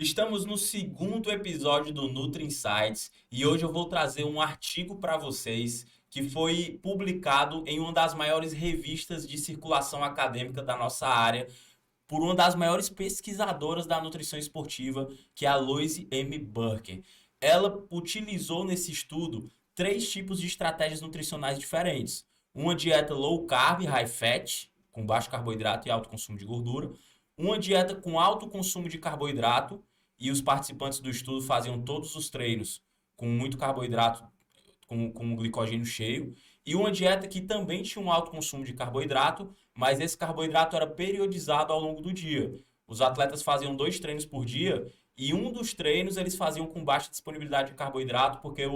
Estamos no segundo episódio do Nutri Insights e hoje eu vou trazer um artigo para vocês que foi publicado em uma das maiores revistas de circulação acadêmica da nossa área por uma das maiores pesquisadoras da nutrição esportiva, que é a Louise M. Burke. Ela utilizou nesse estudo três tipos de estratégias nutricionais diferentes. Uma dieta low carb, high fat, com baixo carboidrato e alto consumo de gordura. Uma dieta com alto consumo de carboidrato, e os participantes do estudo faziam todos os treinos com muito carboidrato, com o glicogênio cheio. E uma dieta que também tinha um alto consumo de carboidrato, mas esse carboidrato era periodizado ao longo do dia. Os atletas faziam 2 treinos por dia e um dos treinos eles faziam com baixa disponibilidade de carboidrato, porque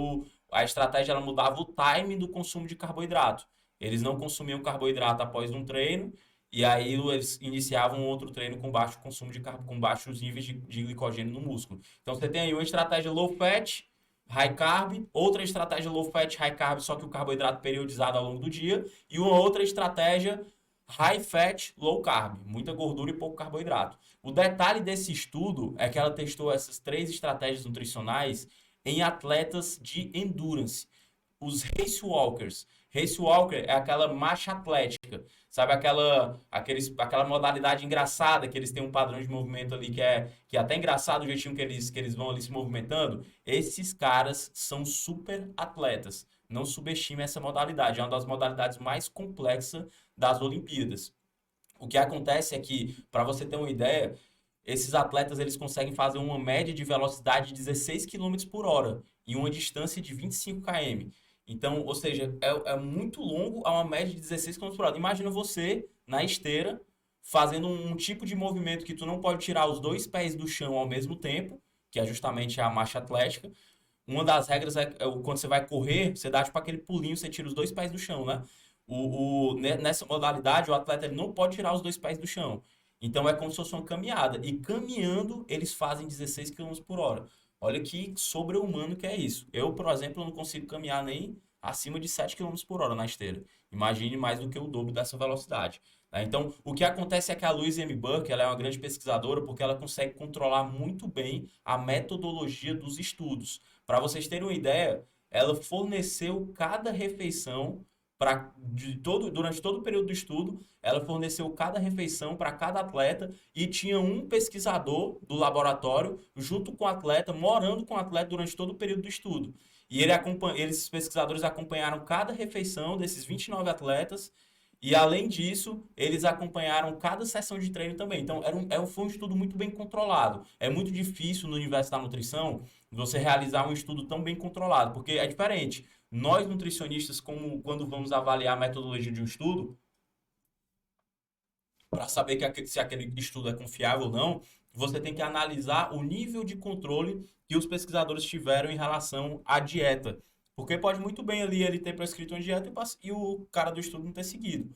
a estratégia ela mudava o time do consumo de carboidrato. Eles não consumiam carboidrato após um treino e aí eles iniciavam outro treino com baixo consumo com baixos níveis de glicogênio no músculo. Então você tem aí uma estratégia low fat, high carb, outra estratégia low fat, high carb, só que o carboidrato periodizado ao longo do dia, e uma outra estratégia high fat, low carb, muita gordura e pouco carboidrato. O detalhe desse estudo é que ela testou essas três estratégias nutricionais em atletas de endurance, os race walkers. Race walker é aquela marcha atlética, sabe aquela modalidade engraçada que eles têm um padrão de movimento ali que é até engraçado o jeitinho que eles vão ali se movimentando. Esses caras são super atletas. Não subestime essa modalidade, é uma das modalidades mais complexas das Olimpíadas. O que acontece é que, para você ter uma ideia, esses atletas eles conseguem fazer uma média de velocidade de 16 quilômetros por hora em uma distância de 25 km. Então, ou seja, é muito longo a uma média de 16 quilômetros por hora. Imagina você na esteira fazendo um tipo de movimento que tu não pode tirar os dois pés do chão ao mesmo tempo, que é justamente a marcha atlética. Uma das regras é quando você vai correr, você dá tipo aquele pulinho, você tira os dois pés do chão, né? Nessa modalidade, o atleta ele não pode tirar os dois pés do chão. Então é como se fosse uma caminhada. E caminhando, eles fazem 16 quilômetros por hora. Olha que sobre-humano que é isso. Eu, por exemplo, não consigo caminhar nem acima de 7 quilômetros por hora na esteira. Imagine mais do que o dobro dessa velocidade. Né? Então, o que acontece é que a Louise M. Burke ela é uma grande pesquisadora porque ela consegue controlar muito bem a metodologia dos estudos. Para vocês terem uma ideia, ela forneceu cada refeição durante todo o período do estudo, ela forneceu cada refeição para cada atleta e tinha um pesquisador do laboratório junto com o atleta, morando com o atleta durante todo o período do estudo. E esses pesquisadores acompanharam cada refeição desses 29 atletas e, além disso, eles acompanharam cada sessão de treino também. Então, foi um estudo muito bem controlado. É muito difícil no universo da nutrição você realizar um estudo tão bem controlado, porque é diferente. Nós, nutricionistas, como quando vamos avaliar a metodologia de um estudo, para saber se aquele estudo é confiável ou não, você tem que analisar o nível de controle que os pesquisadores tiveram em relação à dieta. Porque pode muito bem ali ele ter prescrito uma dieta e o cara do estudo não ter seguido.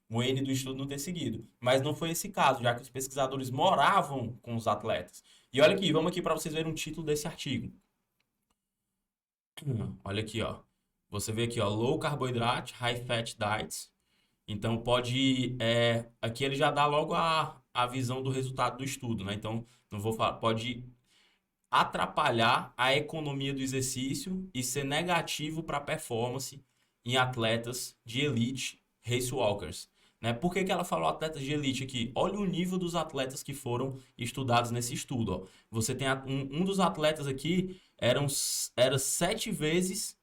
O N do estudo não ter seguido. Mas não foi esse caso, já que os pesquisadores moravam com os atletas. E olha aqui, vamos aqui para vocês verem um título desse artigo. Olha aqui, ó. Você vê aqui, ó, low carbohydrate, high fat diets. Então aqui ele já dá logo a visão do resultado do estudo, né? Então, não vou falar, pode atrapalhar a economia do exercício e ser negativo para a performance em atletas de elite, race walkers. Né? Por que ela falou atletas de elite aqui? Olha o nível dos atletas que foram estudados nesse estudo. Ó. Você tem um dos atletas aqui, era 7 vezes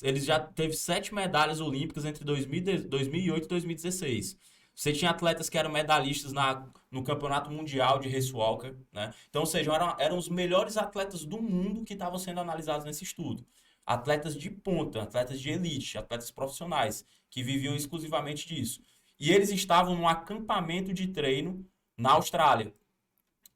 ele já teve 7 medalhas olímpicas entre 2008 e 2016. Você tinha atletas que eram medalhistas no Campeonato Mundial de Race Walker, né? Então, ou seja, eram os melhores atletas do mundo que estavam sendo analisados nesse estudo. Atletas de ponta, atletas de elite, atletas profissionais, que viviam exclusivamente disso. E eles estavam num acampamento de treino na Austrália.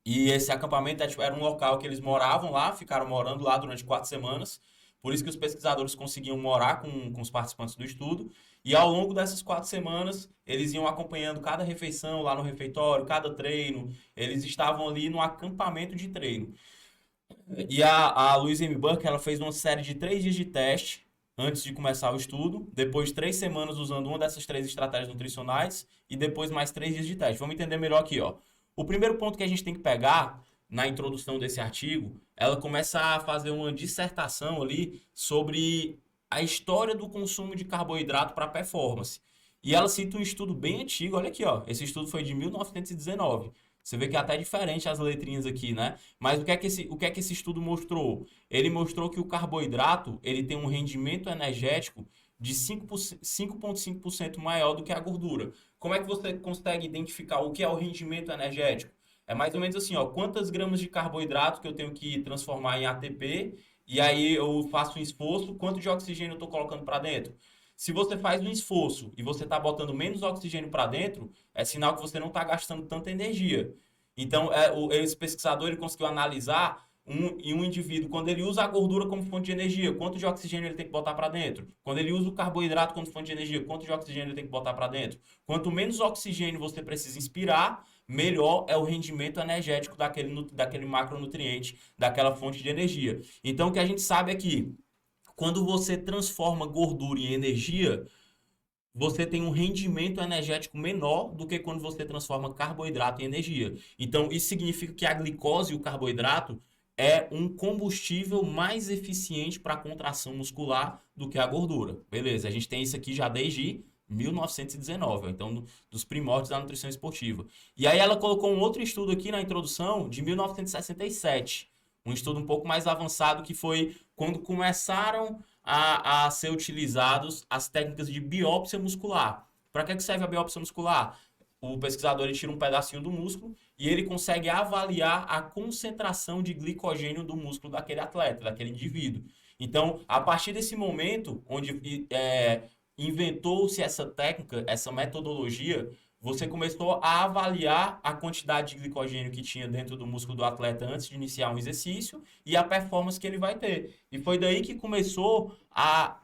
E esse acampamento era um local que eles moravam lá, ficaram morando lá durante 4 semanas. Por isso que os pesquisadores conseguiam morar com os participantes do estudo. E ao longo dessas 4 semanas, eles iam acompanhando cada refeição lá no refeitório, cada treino. Eles estavam ali no acampamento de treino. E a Louise M. Burke, ela fez uma série de 3 dias de teste antes de começar o estudo. Depois 3 semanas usando uma dessas três estratégias nutricionais. E depois mais 3 dias de teste. Vamos entender melhor aqui, ó. O primeiro ponto que a gente tem que pegar na introdução desse artigo, ela começa a fazer uma dissertação ali sobre a história do consumo de carboidrato para performance. E ela cita um estudo bem antigo, olha aqui, ó. Esse estudo foi de 1919. Você vê que é até diferente as letrinhas aqui, né? Mas o que é que esse estudo mostrou? Ele mostrou que o carboidrato, ele tem um rendimento energético de 5,5% maior do que a gordura. Como é que você consegue identificar o que é o rendimento energético? É mais ou menos assim, ó, quantas gramas de carboidrato que eu tenho que transformar em ATP, e aí eu faço um esforço, quanto de oxigênio eu estou colocando para dentro? Se você faz um esforço e você está botando menos oxigênio para dentro, é sinal que você não está gastando tanta energia. Então, esse pesquisador ele conseguiu analisar em um indivíduo, quando ele usa a gordura como fonte de energia, quanto de oxigênio ele tem que botar para dentro? Quando ele usa o carboidrato como fonte de energia, quanto de oxigênio ele tem que botar para dentro? Quanto menos oxigênio você precisa inspirar, melhor é o rendimento energético daquele macronutriente, daquela fonte de energia. Então, o que a gente sabe é que quando você transforma gordura em energia, você tem um rendimento energético menor do que quando você transforma carboidrato em energia. Então, isso significa que a glicose e o carboidrato é um combustível mais eficiente para a contração muscular do que a gordura. Beleza, a gente tem isso aqui já desde 1919, então dos primórdios da nutrição esportiva. E aí ela colocou um outro estudo aqui na introdução de 1967, um estudo um pouco mais avançado que foi quando começaram a ser utilizados as técnicas de biópsia muscular. Para que serve a biópsia muscular? O pesquisador ele tira um pedacinho do músculo e ele consegue avaliar a concentração de glicogênio do músculo daquele atleta, daquele indivíduo. Então, a partir desse momento, onde inventou-se essa técnica, essa metodologia, você começou a avaliar a quantidade de glicogênio que tinha dentro do músculo do atleta antes de iniciar um exercício e a performance que ele vai ter. E foi daí que começou a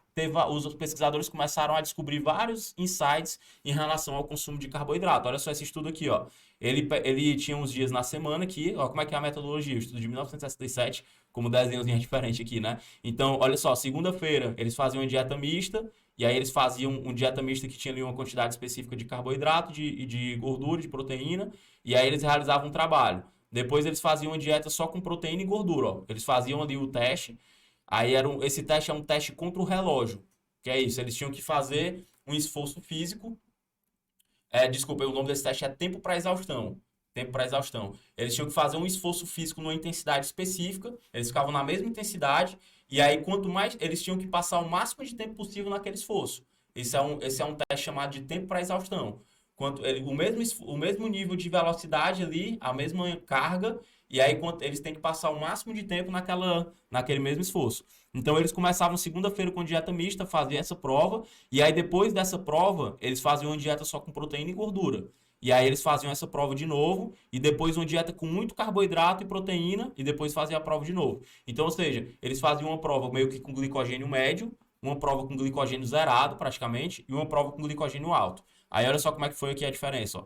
os pesquisadores começaram a descobrir vários insights em relação ao consumo de carboidrato. Olha só esse estudo aqui, ó. Ele tinha uns dias na semana aqui, ó, como é que é a metodologia? O estudo de 1967, como desenhozinho diferente aqui, né? Então, olha só, segunda-feira eles faziam uma dieta mista, e aí eles faziam um dieta mista que tinha ali uma quantidade específica de carboidrato, de gordura, de proteína, e aí eles realizavam um trabalho. Depois eles faziam uma dieta só com proteína e gordura, ó. Eles faziam ali o teste, aí esse teste é um teste contra o relógio, que é isso, eles tinham que fazer um esforço físico. Desculpa, o nome desse teste é tempo para exaustão. Tempo para exaustão. Eles tinham que fazer um esforço físico numa intensidade específica, eles ficavam na mesma intensidade, e aí quanto mais eles tinham que passar o máximo de tempo possível naquele esforço. Esse é um teste chamado de tempo para exaustão. O mesmo nível de velocidade ali, a mesma carga, e aí eles têm que passar o máximo de tempo naquele mesmo esforço. Então eles começavam segunda-feira com dieta mista, faziam essa prova, e aí depois dessa prova, eles faziam uma dieta só com proteína e gordura. E aí eles faziam essa prova de novo, e depois uma dieta com muito carboidrato e proteína, e depois faziam a prova de novo. Então, ou seja, eles faziam uma prova meio que com glicogênio médio, uma prova com glicogênio zerado, praticamente, e uma prova com glicogênio alto. Aí olha só como é que foi aqui a diferença, ó.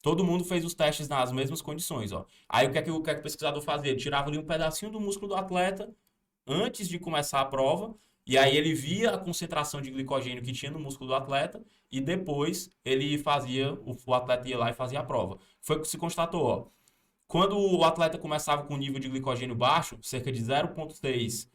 Todo mundo fez os testes nas mesmas condições, ó. Aí o que é que o pesquisador fazia? Ele tirava ali um pedacinho do músculo do atleta antes de começar a prova, e aí ele via a concentração de glicogênio que tinha no músculo do atleta, e depois o atleta ia lá e fazia a prova. Foi o que se constatou, ó. Quando o atleta começava com um nível de glicogênio baixo, cerca de 0,6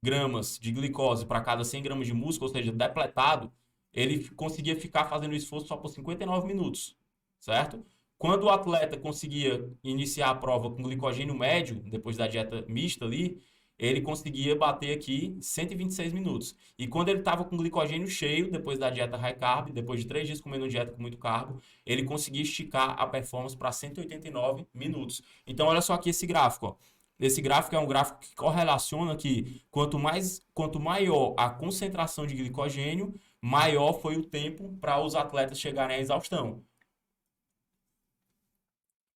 gramas de glicose para cada 100 gramas de músculo, ou seja, depletado, ele conseguia ficar fazendo o esforço só por 59 minutos, certo? Quando o atleta conseguia iniciar a prova com glicogênio médio, depois da dieta mista ali, ele conseguia bater aqui 126 minutos. E quando ele estava com glicogênio cheio, depois da dieta high carb, depois de 3 dias comendo dieta com muito carbo, ele conseguia esticar a performance para 189 minutos. Então, olha só aqui esse gráfico, ó. Esse gráfico é um gráfico que correlaciona que quanto maior a concentração de glicogênio, maior foi o tempo para os atletas chegarem à exaustão.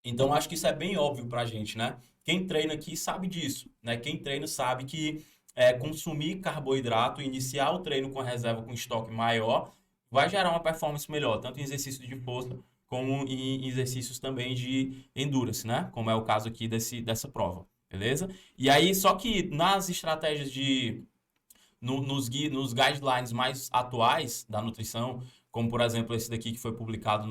Então, acho que isso é bem óbvio para a gente, né? Quem treina aqui sabe disso, né? Quem treina sabe que consumir carboidrato, iniciar o treino com a reserva com estoque maior, vai gerar uma performance melhor, tanto em exercícios de força como em exercícios também de endurance, né? Como é o caso aqui dessa prova, beleza? E aí, só que nas estratégias nos guidelines mais atuais da nutrição, como por exemplo esse daqui que foi publicado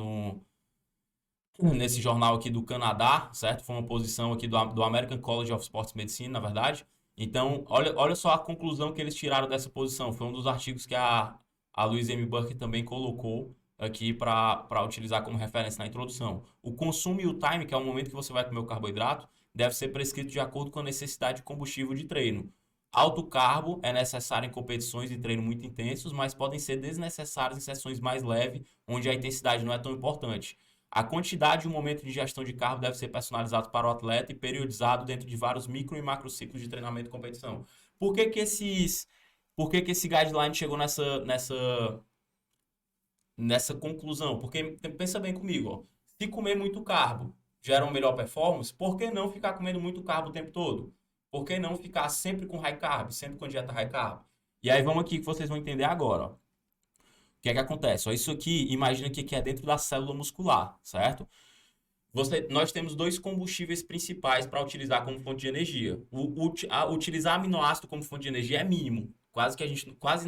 nesse jornal aqui do Canadá, certo? Foi uma posição aqui do American College of Sports Medicine, na verdade. Então, olha só a conclusão que eles tiraram dessa posição. Foi um dos artigos que a Louise M. Burke também colocou aqui para utilizar como referência na introdução. O consumo e o time, que é o momento que você vai comer o carboidrato, deve ser prescrito de acordo com a necessidade de combustível de treino. Alto carbo é necessário em competições e treino muito intensos, mas podem ser desnecessários em sessões mais leves, onde a intensidade não é tão importante. A quantidade e o momento de ingestão de carbo deve ser personalizado para o atleta e periodizado dentro de vários micro e macro ciclos de treinamento e competição. Por que que por que que esse guideline chegou nessa conclusão? Porque pensa bem comigo, ó. Se comer muito carbo gera uma melhor performance, por que não ficar comendo muito carbo o tempo todo? Por que não ficar sempre com high carb, sempre com dieta high carb? E aí vamos aqui que vocês vão entender agora, ó. O que é que acontece? Ó, isso aqui, imagina que é dentro da célula muscular, certo? Nós temos dois combustíveis principais para utilizar como fonte de energia. Utilizar aminoácido como fonte de energia é mínimo. Quase que a gente quase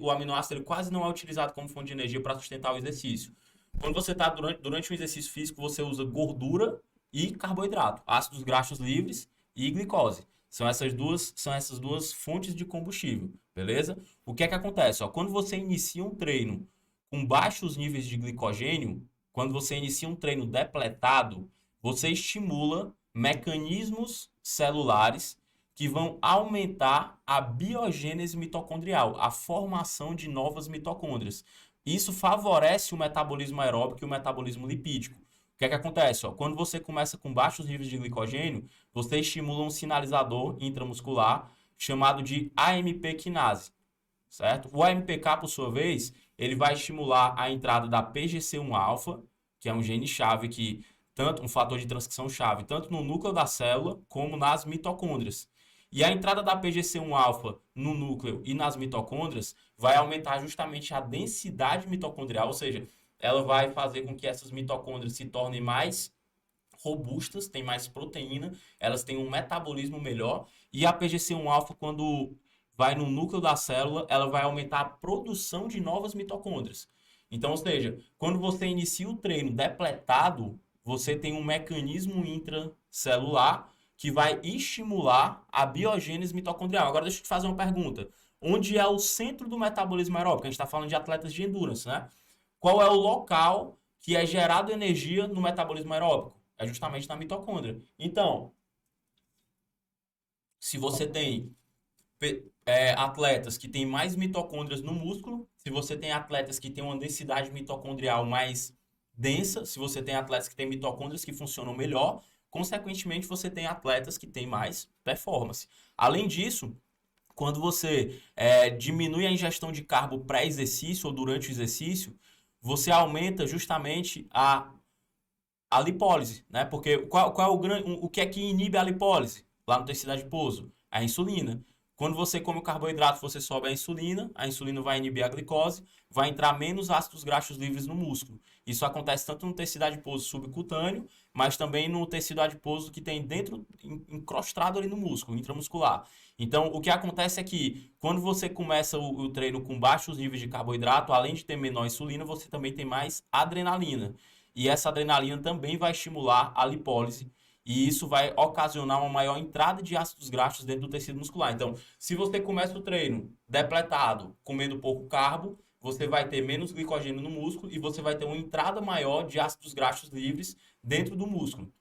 o aminoácido ele quase não é utilizado como fonte de energia para sustentar o exercício. Quando você está durante um exercício físico, você usa gordura e carboidrato, ácidos graxos livres e glicose. São essas duas fontes de combustível, beleza? O que é que acontece? Ó, quando você inicia um treino com baixos níveis de glicogênio, quando você inicia um treino depletado, você estimula mecanismos celulares que vão aumentar a biogênese mitocondrial, a formação de novas mitocôndrias. Isso favorece o metabolismo aeróbico e o metabolismo lipídico. O que é que acontece? Ó? Quando você começa com baixos níveis de glicogênio, você estimula um sinalizador intramuscular chamado de AMP quinase, certo? O AMPK, por sua vez, ele vai estimular a entrada da PGC1-alfa, que é um gene-chave que tanto um fator de transcrição-chave, tanto no núcleo da célula como nas mitocôndrias. E a entrada da PGC1-alfa no núcleo e nas mitocôndrias vai aumentar justamente a densidade mitocondrial, ou seja, ela vai fazer com que essas mitocôndrias se tornem mais robustas, têm mais proteína, elas têm um metabolismo melhor, e a PGC1-alfa, quando vai no núcleo da célula, ela vai aumentar a produção de novas mitocôndrias. Então, ou seja, quando você inicia o treino depletado, você tem um mecanismo intracelular que vai estimular a biogênese mitocondrial. Agora, deixa eu te fazer uma pergunta. Onde é o centro do metabolismo aeróbico? A gente está falando de atletas de endurance, né? Qual é o local que é gerado energia no metabolismo aeróbico? É justamente na mitocôndria. Então, se você tem atletas que têm mais mitocôndrias no músculo, se você tem atletas que têm uma densidade mitocondrial mais densa, se você tem atletas que têm mitocôndrias que funcionam melhor, consequentemente você tem atletas que têm mais performance. Além disso, quando você diminui a ingestão de carbo pré-exercício ou durante o exercício, você aumenta justamente a lipólise, né? Porque qual é o que é que inibe a lipólise lá no tecido adiposo? A insulina. Quando você come o carboidrato, você sobe a insulina vai inibir a glicose, vai entrar menos ácidos graxos livres no músculo. Isso acontece tanto no tecido adiposo subcutâneo, mas também no tecido adiposo que tem dentro, encrostado ali no músculo, intramuscular. Então, o que acontece é que quando você começa o treino com baixos níveis de carboidrato, além de ter menor insulina, você também tem mais adrenalina. E essa adrenalina também vai estimular a lipólise e isso vai ocasionar uma maior entrada de ácidos graxos dentro do tecido muscular. Então, se você começa o treino depletado, comendo pouco carbo, você vai ter menos glicogênio no músculo e você vai ter uma entrada maior de ácidos graxos livres dentro do músculo.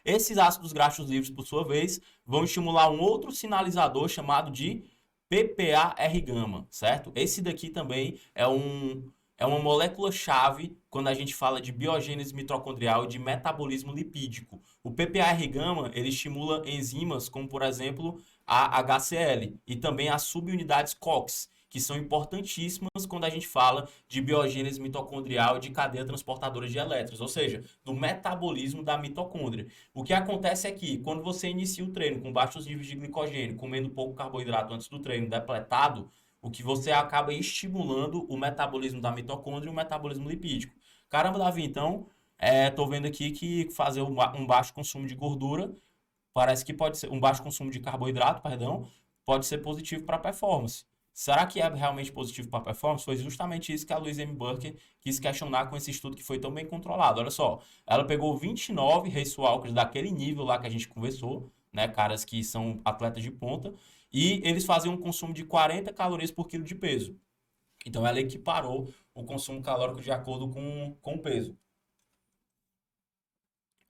Esses ácidos graxos livres, por sua vez, vão estimular um outro sinalizador chamado de PPAR-gama, certo? Esse daqui também é uma molécula-chave quando a gente fala de biogênese mitocondrial e de metabolismo lipídico. O PPAR-gama, ele estimula enzimas como, por exemplo, a HCl e também as subunidades COX, que são importantíssimas quando a gente fala de biogênese mitocondrial e de cadeia transportadora de elétrons, ou seja, do metabolismo da mitocôndria. O que acontece é que, quando você inicia o treino com baixos níveis de glicogênio, comendo pouco carboidrato antes do treino, depletado, o que você acaba estimulando o metabolismo da mitocôndria e o metabolismo lipídico. Caramba, Davi, então, tô vendo aqui que fazer um baixo consumo de gordura parece que pode ser um baixo consumo de carboidrato, perdão, pode ser positivo para a performance. Será que é realmente positivo para a performance? Foi justamente isso que a Louise M. Burke quis questionar com esse estudo que foi tão bem controlado. Olha só, ela pegou 29 race walkers daquele nível lá que a gente conversou, né, caras que são atletas de ponta, e eles faziam um consumo de 40 calorias por quilo de peso. Então ela equiparou o consumo calórico de acordo com o peso.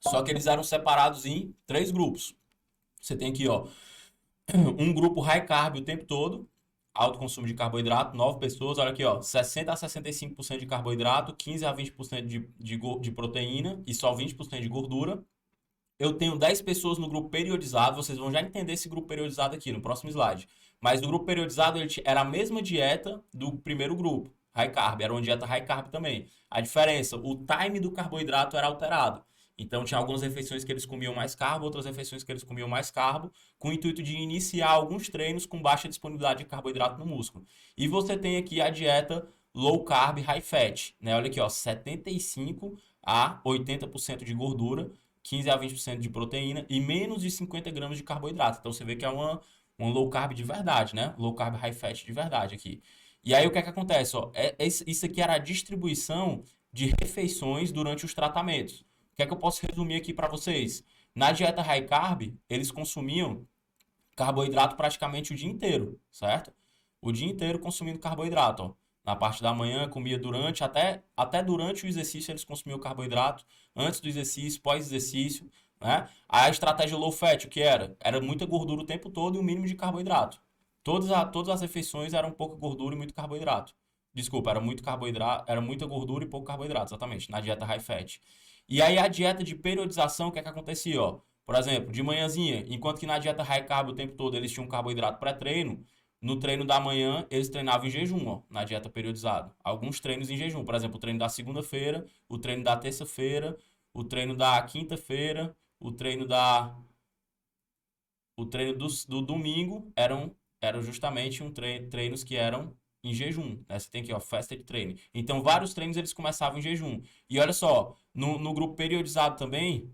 Só que eles eram separados em três grupos. Você tem aqui, ó, um grupo high carb o tempo todo, alto consumo de carboidrato, 9 pessoas, olha aqui, ó, 60 a 65% de carboidrato, 15 a 20% de proteína e só 20% de gordura. Eu tenho 10 pessoas no grupo periodizado, vocês vão já entender esse grupo periodizado aqui no próximo slide. Mas no grupo periodizado era a mesma dieta do primeiro grupo, high carb, era uma dieta high carb também. A diferença, o time do carboidrato era alterado. Então tinha algumas refeições que eles comiam mais carbo, outras refeições que eles comiam mais carbo, com o intuito de iniciar alguns treinos com baixa disponibilidade de carboidrato no músculo. E você tem aqui a dieta low carb, high fat, né? Olha aqui, ó, 75 a 80% de gordura, 15 a 20% de proteína e menos de 50 gramas de carboidrato. Então você vê que é um low carb de verdade, né? Low carb, high fat de verdade aqui. E aí o que é que acontece? Ó? Isso aqui era a distribuição de refeições durante os tratamentos. O que é que eu posso resumir aqui para vocês? Na dieta high carb, eles consumiam carboidrato praticamente o dia inteiro, certo? O dia inteiro consumindo carboidrato, ó. Na parte da manhã, comia até durante o exercício eles consumiam carboidrato, antes do exercício, pós-exercício, né? A estratégia low fat, o que era? Era muita gordura o tempo todo e o mínimo de carboidrato. Todas as refeições eram pouca gordura e muito carboidrato. Desculpa, era muito carboidrato, era muita gordura e pouco carboidrato, exatamente, na dieta high fat. E aí a dieta de periodização, o que é que acontecia, ó? Por exemplo, de manhãzinha, enquanto que na dieta high carb o tempo todo eles tinham carboidrato pré-treino, no treino da manhã eles treinavam em jejum, ó, na dieta periodizada. Alguns treinos em jejum, por exemplo, o treino da segunda-feira, o treino da terça-feira, o treino da quinta-feira, o treino do domingo eram justamente treinos que eram em jejum, né? Você tem aqui, ó, fasted training. Então, vários treinos eles começavam em jejum. E olha só, no grupo periodizado também,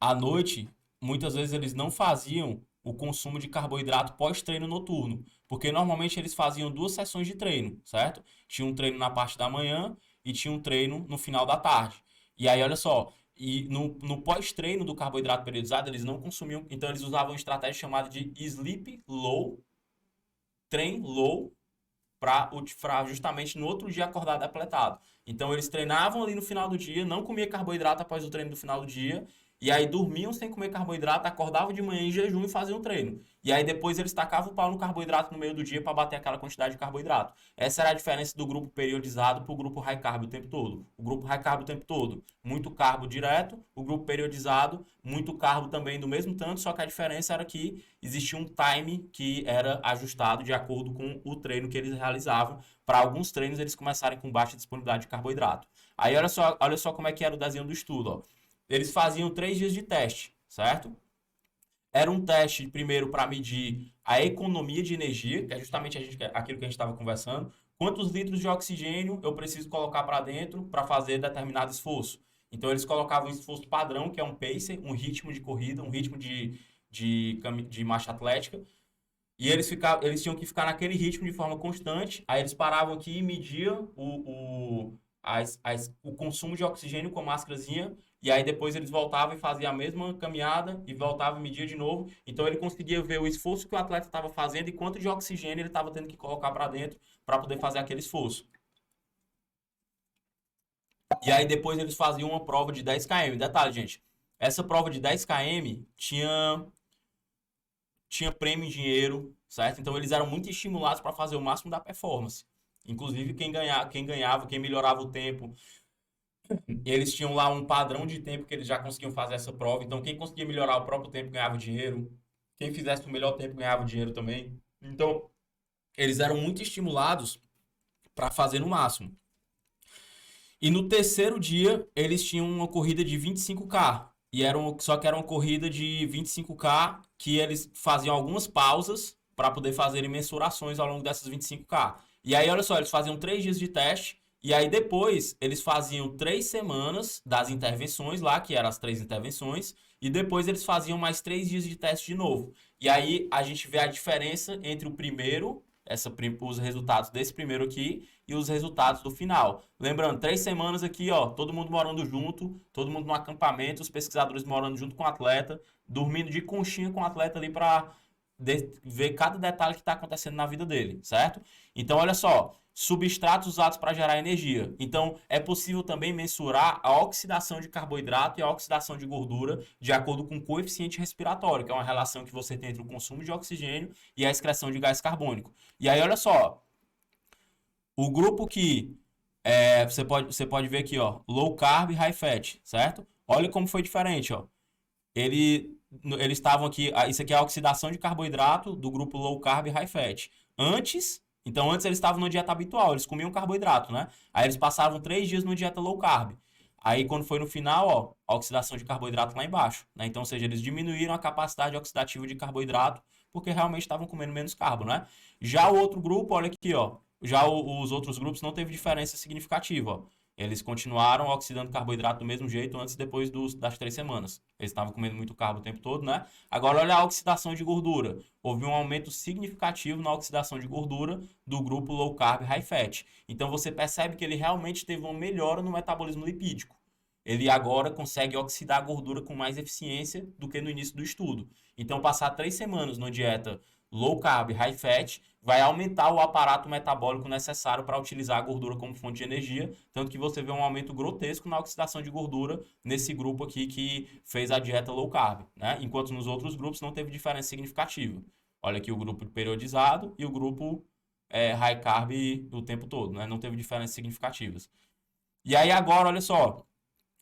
à noite, muitas vezes eles não faziam o consumo de carboidrato pós-treino noturno, porque normalmente eles faziam duas sessões de treino, certo? Tinha um treino na parte da manhã e tinha um treino no final da tarde. E aí, olha só, no pós-treino do carboidrato periodizado, eles não consumiam, então eles usavam uma estratégia chamada de sleep low, train low, para justamente no outro dia acordar depletado. Então eles treinavam ali no final do dia, não comia carboidrato após o treino do final do dia, e aí dormiam sem comer carboidrato, acordavam de manhã em jejum e faziam treino. E aí depois eles tacavam o pau no carboidrato no meio do dia para bater aquela quantidade de carboidrato. Essa era a diferença do grupo periodizado para o grupo high carb o tempo todo. O grupo high carb o tempo todo, muito carbo direto. O grupo periodizado, muito carbo também do mesmo tanto, só que a diferença era que existia um time que era ajustado de acordo com o treino que eles realizavam. Para alguns treinos eles começarem com baixa disponibilidade de carboidrato. Aí olha só como é que era o desenho do estudo, ó. Eles faziam 3 dias de teste, certo? Era um teste, primeiro, para medir a economia de energia, que é justamente aquilo que a gente estava conversando. Quantos litros de oxigênio eu preciso colocar para dentro para fazer determinado esforço? Então, eles colocavam um esforço padrão, que é um pacer, um ritmo de corrida, um ritmo de marcha atlética. E eles tinham que ficar naquele ritmo de forma constante. Aí eles paravam aqui e mediam o consumo de oxigênio com a máscarazinha. E aí depois eles voltavam e faziam a mesma caminhada e voltavam e media de novo. Então ele conseguia ver o esforço que o atleta estava fazendo e quanto de oxigênio ele estava tendo que colocar para dentro para poder fazer aquele esforço. E aí depois eles faziam uma prova de 10 km. Detalhe, gente. Essa prova de 10 km tinha prêmio em dinheiro, certo? Então eles eram muito estimulados para fazer o máximo da performance. Inclusive quem ganhava, quem melhorava o tempo, eles tinham lá um padrão de tempo que eles já conseguiam fazer essa prova. Então quem conseguia melhorar o próprio tempo ganhava dinheiro. Quem fizesse o melhor tempo ganhava dinheiro também. Então eles eram muito estimulados para fazer no máximo. E no terceiro dia eles tinham uma corrida de 25K. Só que era uma corrida de 25K que eles faziam algumas pausas para poder fazerem mensurações ao longo dessas 25K. E aí, olha só, eles faziam 3 dias de teste. E aí, depois, eles faziam 3 semanas das intervenções lá, que eram as 3 intervenções. E depois, eles faziam mais 3 dias de teste de novo. E aí, a gente vê a diferença entre o primeiro os resultados desse primeiro aqui e os resultados do final. Lembrando, 3 semanas aqui, ó, todo mundo morando junto, todo mundo no acampamento, os pesquisadores morando junto com o atleta, dormindo de conchinha com o atleta ali para ver cada detalhe que está acontecendo na vida dele, certo? Então, olha só, substratos usados para gerar energia. Então, é possível também mensurar a oxidação de carboidrato e a oxidação de gordura de acordo com o coeficiente respiratório, que é uma relação que você tem entre o consumo de oxigênio e a excreção de gás carbônico. E aí, olha só, o grupo que você pode ver aqui, ó, low carb, high fat, certo? Olha como foi diferente, ó. Eles estavam aqui, isso aqui é a oxidação de carboidrato do grupo low carb e high fat. Então antes eles estavam na dieta habitual, eles comiam carboidrato, né? Aí eles passavam 3 dias numa dieta low carb. Aí quando foi no final, ó, a oxidação de carboidrato lá embaixo, né? Então, ou seja, eles diminuíram a capacidade oxidativa de carboidrato porque realmente estavam comendo menos carbo, né? Já o outro grupo, olha aqui, ó, os outros grupos não teve diferença significativa, ó. Eles continuaram oxidando carboidrato do mesmo jeito antes e depois das 3 semanas. Eles estavam comendo muito carbo o tempo todo, né? Agora, olha a oxidação de gordura. Houve um aumento significativo na oxidação de gordura do grupo low carb high fat. Então, você percebe que ele realmente teve uma melhora no metabolismo lipídico. Ele agora consegue oxidar a gordura com mais eficiência do que no início do estudo. Então, passar 3 semanas numa dieta low carb, high fat, vai aumentar o aparato metabólico necessário para utilizar a gordura como fonte de energia, tanto que você vê um aumento grotesco na oxidação de gordura nesse grupo aqui que fez a dieta low carb, né? Enquanto nos outros grupos não teve diferença significativa. Olha aqui o grupo periodizado e o grupo high carb o tempo todo, né? Não teve diferenças significativas. E aí agora, olha só,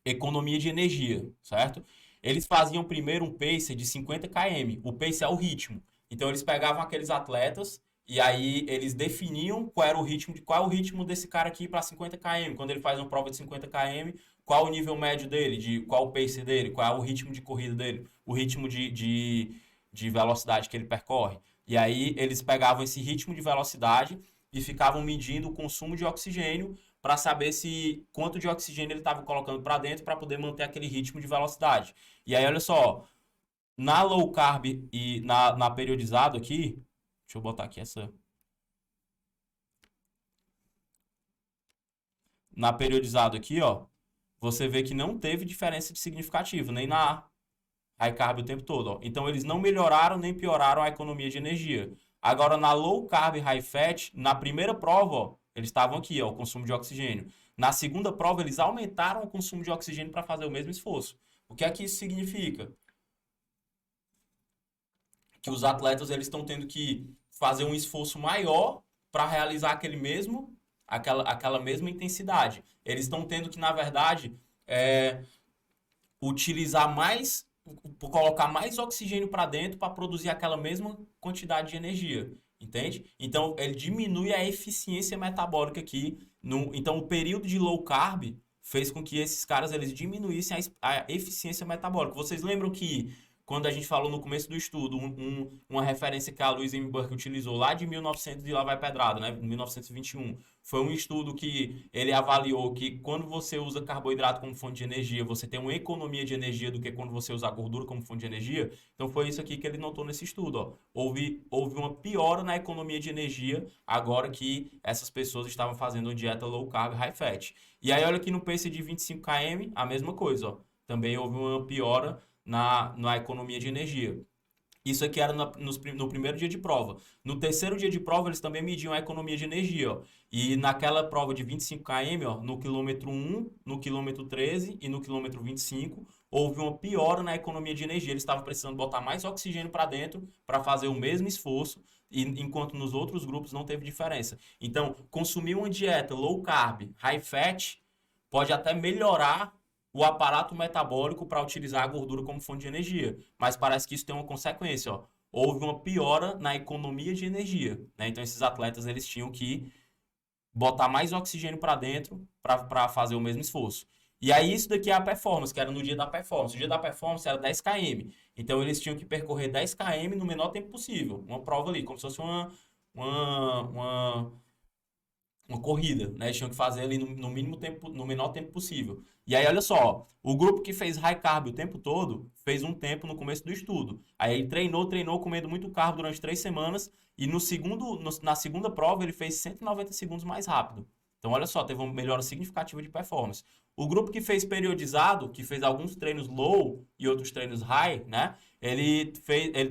economia de energia, certo? Eles faziam primeiro um pacer de 50 km. O pacer é o ritmo. Então eles pegavam aqueles atletas e aí eles definiam qual era o ritmo qual é o ritmo desse cara aqui para 50 km. Quando ele faz uma prova de 50 km, qual o nível médio dele, qual o pacer dele, qual é o ritmo de corrida dele, o ritmo de velocidade que ele percorre. E aí eles pegavam esse ritmo de velocidade e ficavam medindo o consumo de oxigênio para saber quanto de oxigênio ele estava colocando para dentro para poder manter aquele ritmo de velocidade. E aí, olha só, na low carb e na periodizado aqui, deixa eu botar aqui essa. Na periodizado aqui, ó, você vê que não teve diferença de significativo, nem na high carb o tempo todo, ó. Então eles não melhoraram nem pioraram a economia de energia. Agora na low carb high fat, na primeira prova, ó, eles estavam aqui, ó, o consumo de oxigênio. Na segunda prova, eles aumentaram o consumo de oxigênio para fazer o mesmo esforço. O que é que isso significa? Que os atletas eles estão tendo que fazer um esforço maior para realizar aquela mesma intensidade. Eles estão tendo que, na verdade, utilizar mais, colocar mais oxigênio para dentro para produzir aquela mesma quantidade de energia. Entende? Então, ele diminui a eficiência metabólica aqui. Então, o período de low carb fez com que esses caras eles diminuíssem a eficiência metabólica. Vocês lembram que quando a gente falou no começo do estudo, uma referência que a Louise M. Burke utilizou lá de 1900 e lá vai pedrada, né? 1921. Foi um estudo que ele avaliou que quando você usa carboidrato como fonte de energia, você tem uma economia de energia do que quando você usa a gordura como fonte de energia. Então foi isso aqui que ele notou nesse estudo, ó. Houve uma piora na economia de energia agora que essas pessoas estavam fazendo uma dieta low carb, high fat. E aí olha aqui no pace de 25 km, a mesma coisa, ó. Também houve uma piora na economia de energia. Isso aqui era no primeiro dia de prova. No terceiro dia de prova, eles também mediam a economia de energia, ó. E naquela prova de 25 km, ó, no quilômetro 1, no quilômetro 13 e no quilômetro 25, houve uma piora na economia de energia. Eles estavam precisando botar mais oxigênio para dentro para fazer o mesmo esforço, enquanto nos outros grupos não teve diferença. Então, consumir uma dieta low carb, high fat, pode até melhorar o aparato metabólico para utilizar a gordura como fonte de energia. Mas parece que isso tem uma consequência, ó. Houve uma piora na economia de energia, né? Então esses atletas eles tinham que botar mais oxigênio para dentro para fazer o mesmo esforço. E aí isso daqui é a performance, que era no dia da performance. O dia da performance era 10 km. Então eles tinham que percorrer 10 km no menor tempo possível. Uma prova ali, como se fosse uma uma corrida, né? Eles tinham que fazer ali no mínimo tempo, no menor tempo possível. E aí, olha só, o grupo que fez high carb o tempo todo fez um tempo no começo do estudo. Aí ele treinou comendo muito carbo durante 3 semanas e na segunda prova ele fez 190 segundos mais rápido. Então, olha só, teve uma melhora significativa de performance. O grupo que fez periodizado, que fez alguns treinos low e outros treinos high, né? Ele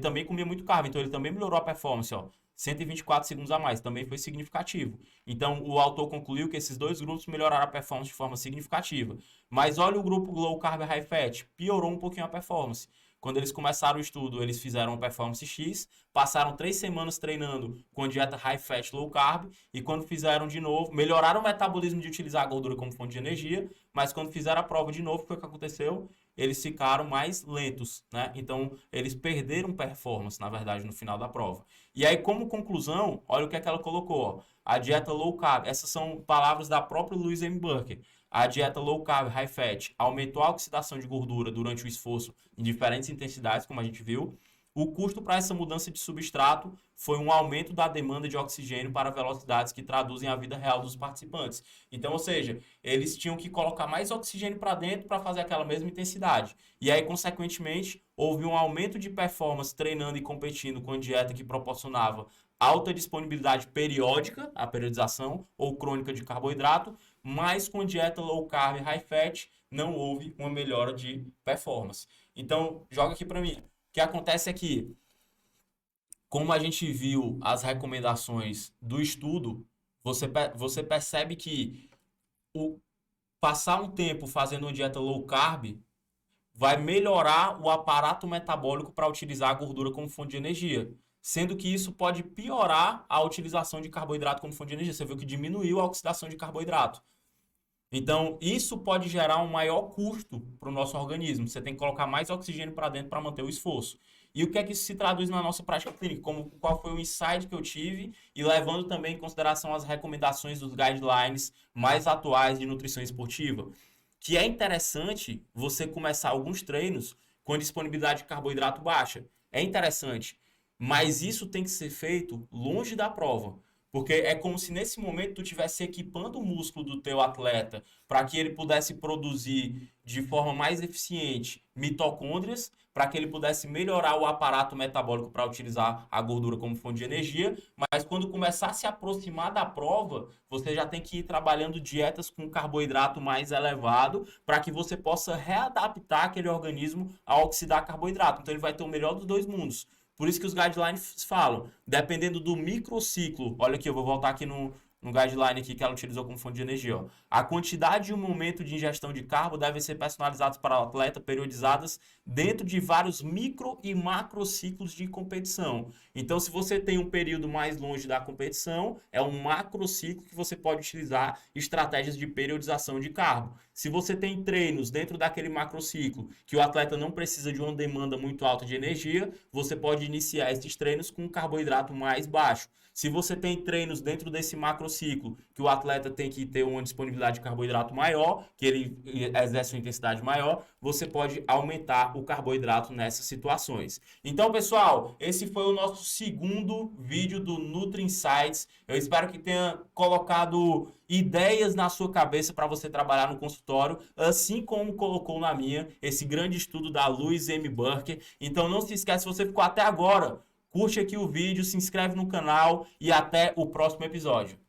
também comia muito carbo, então ele também melhorou a performance, ó. 124 segundos a mais, também foi significativo. Então, o autor concluiu que esses dois grupos melhoraram a performance de forma significativa. Mas olha o grupo Low Carb High Fat, piorou um pouquinho a performance. Quando eles começaram o estudo, eles fizeram uma performance X, passaram 3 semanas treinando com dieta High Fat Low Carb, e quando fizeram de novo, melhoraram o metabolismo de utilizar a gordura como fonte de energia, mas quando fizeram a prova de novo, o que foi que aconteceu? Eles ficaram mais lentos, né? Então, eles perderam performance, na verdade, no final da prova. E aí, como conclusão, olha o que é que ela colocou, ó. A dieta low carb, essas são palavras da própria Louise M. Burke. A dieta low carb, high fat, aumentou a oxidação de gordura durante o esforço em diferentes intensidades, como a gente viu. O custo para essa mudança de substrato foi um aumento da demanda de oxigênio para velocidades que traduzem a vida real dos participantes. Então, ou seja, eles tinham que colocar mais oxigênio para dentro para fazer aquela mesma intensidade. E aí, consequentemente, houve um aumento de performance treinando e competindo com dieta que proporcionava alta disponibilidade periódica, a periodização, ou crônica de carboidrato, mas com dieta low carb, high fat, não houve uma melhora de performance. Então, joga aqui para mim. O que acontece é que, como a gente viu as recomendações do estudo, você percebe que o passar um tempo fazendo uma dieta low carb vai melhorar o aparato metabólico para utilizar a gordura como fonte de energia. Sendo que isso pode piorar a utilização de carboidrato como fonte de energia. Você viu que diminuiu a oxidação de carboidrato. Então, isso pode gerar um maior custo para o nosso organismo. Você tem que colocar mais oxigênio para dentro para manter o esforço. E o que é que isso se traduz na nossa prática clínica? Qual foi o insight que eu tive e levando também em consideração as recomendações dos guidelines mais atuais de nutrição esportiva? Que é interessante você começar alguns treinos com disponibilidade de carboidrato baixa. É interessante, mas isso tem que ser feito longe da prova. Porque é como se nesse momento tu estivesse equipando o músculo do teu atleta para que ele pudesse produzir de forma mais eficiente mitocôndrias, para que ele pudesse melhorar o aparato metabólico para utilizar a gordura como fonte de energia, mas quando começar a se aproximar da prova, você já tem que ir trabalhando dietas com carboidrato mais elevado para que você possa readaptar aquele organismo a oxidar carboidrato. Então ele vai ter o melhor dos dois mundos. Por isso que os guidelines falam, dependendo do microciclo, olha aqui, eu vou voltar aqui no guideline aqui que ela utilizou como fonte de energia. Ó. A quantidade e o momento de ingestão de carbo devem ser personalizados para o atleta, periodizadas dentro de vários micro e macrociclos de competição. Então, se você tem um período mais longe da competição, é um macrociclo que você pode utilizar estratégias de periodização de carbo. Se você tem treinos dentro daquele macrociclo que o atleta não precisa de uma demanda muito alta de energia, você pode iniciar esses treinos com um carboidrato mais baixo. Se você tem treinos dentro desse macrociclo que o atleta tem que ter uma disponibilidade de carboidrato maior, que ele exerce uma intensidade maior, você pode aumentar o carboidrato nessas situações. Então, pessoal, esse foi o nosso segundo vídeo do Nutri Insights. Eu espero que tenha colocado ideias na sua cabeça para você trabalhar no consultório, assim como colocou na minha esse grande estudo da Louise M. Burke. Então, não se esquece, se você ficou até agora, curte aqui o vídeo, se inscreve no canal e até o próximo episódio.